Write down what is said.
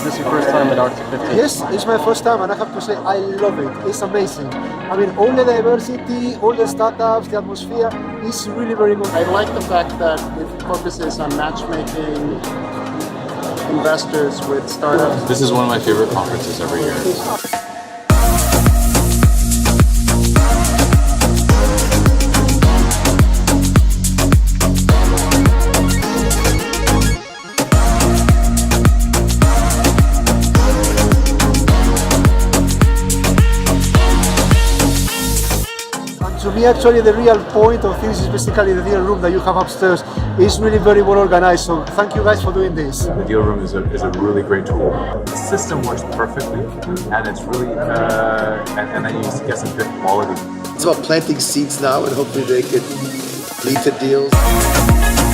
this your first time at Arctic15? Yes, it's my first time and I have to say I love it. It's amazing. I mean, all the diversity, all the startups, the atmosphere is really very good. I like the fact that it focuses on matchmaking investors with startups. This is one of my favorite conferences every year. To me, actually, the real point of this is basically the deal room that you have upstairs is really very well organized. So thank you guys for doing this. The deal room is a really great tool. The system works perfectly, and it's really and then you get some good quality. It's about planting seeds now, and hopefully they could lead to deals.